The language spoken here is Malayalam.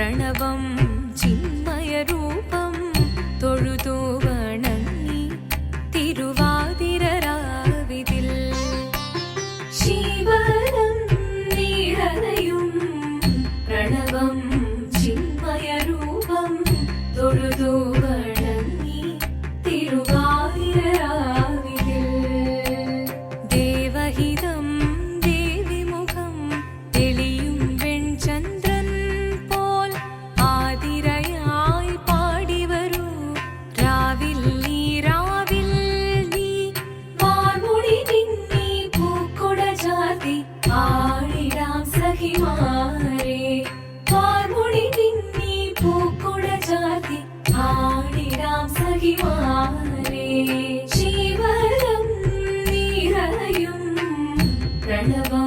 പ്രണവം ചിന്മയരൂപം തൊഴുതു വണങ്ങി തിരുവാതിരരാവിതിൽ ശിവനം നീരനയും പ്രണവം ചിന്മയരൂപം തൊഴുതു വണങ്ങി തിരുവാതിരരാവിതിൽ ദേവഹിതം ദേവിമുഖം തെളിയും വെൺചന്ദ്രൻ പോൽ ആതിരയായി പാടിവരൂ രാവിൽ നീ വാർമുടി നിന്നി പൂക്കൊട ചാർത്തി ആടിടാം സഖിമാരെ വാർമുടി നിന്നി പൂക്കൊട ചാർത്തി ആടിടാം സഖിമാരെ ശിവനം നീരയും പ്രണവം